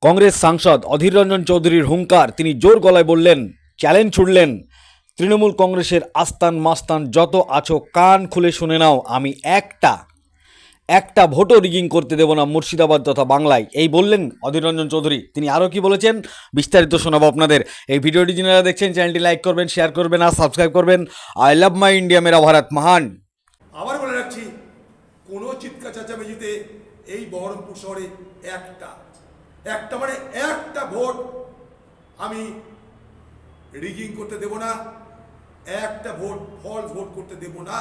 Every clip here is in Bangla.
কংগ্রেস সাংসদ অধীর রঞ্জন চৌধুরীর হুঙ্কার, তিনি জোর গলায় বললেন, চ্যালেঞ্জ ছুড়লেন, তৃণমূল কংগ্রেসের আস্তান মাস্তান যত আছো কান খুলে শুনে নাও, আমি একটা ভোটও রিগিং করতে দেব না মুর্শিদাবাদ তথা বাংলায়। এই বললেন অধীর রঞ্জন চৌধুরী। তিনি আরও কি বলেছেন বিস্তারিত শোনাবো আপনাদের। এই ভিডিওটি যারা দেখছেন চ্যানেলটি লাইক করবেন, শেয়ার করবেন আর সাবস্ক্রাইব করবেন। আই লাভ মাই ইন্ডিয়া, মেরা ভারত মহান। আবার বলে রাখছি, কোনো চিৎকার চেঁচামেচিতে এই বহরমপুর শহরে একটা মানে একটা ভোট আমি রিগিং করতে দেব না, একটা ভোট ফলস ভোট করতে দেব না।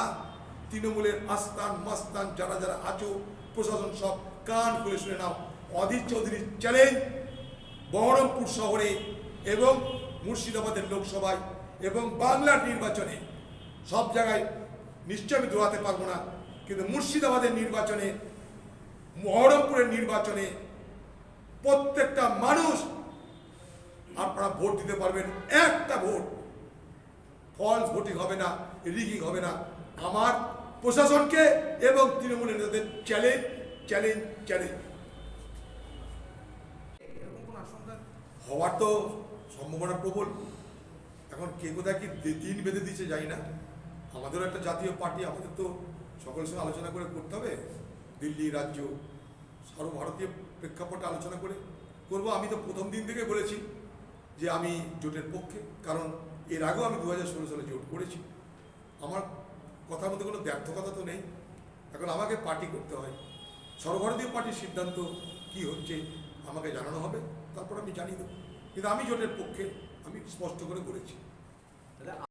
তৃণমূলের আস্তান মাস্তান যারা যারা আছো, প্রশাসন সব কান খুলে শুনে নাও। অধীর চৌধুরীর চ্যালেঞ্জ বহরমপুর শহরে এবং মুর্শিদাবাদের লোকসভায় এবং বাংলার নির্বাচনে সব জায়গায় নিশ্চয় আমি দৌড়াতে পারবো না, কিন্তু মুর্শিদাবাদের নির্বাচনে, বহরমপুরের নির্বাচনে প্রত্যেকটা মানুষ আপনারা ভোট দিতে পারবেন। একটা ভোট ফলস ভোটিং হবে না, রিগিং হবে না। আমার প্রশাসনকে এবং তৃণমূলের নেতাদের চ্যালেঞ্জ চ্যালেঞ্জ চ্যালেঞ্জ। হওয়ার তো সম্ভাবনা প্রবল। এখন কে কোথায় কি দিন বেঁধে দিচ্ছে জানি না। আমাদেরও একটা জাতীয় পার্টি, আমাদের তো সকলের সঙ্গে আলোচনা করে করতে হবে। দিল্লি রাজ্য সর্বভারতীয় প্রেক্ষাপটে আলোচনা করে করব। আমি তো প্রথম দিন থেকে বলেছি যে আমি জোটের পক্ষে, কারণ এর আগেও আমি 2016 সালে জোট করেছি। আমার কথার মধ্যে কোনো ব্যর্থকতা তো নেই। এখন আমাকে পার্টি করতে হয়, সর্বভারতীয় পার্টির সিদ্ধান্ত কি হচ্ছে আমাকে জানানো হবে, তারপর আমি জানিয়ে দেবো। কিন্তু আমি জোটের পক্ষে, আমি স্পষ্ট করে বলেছি।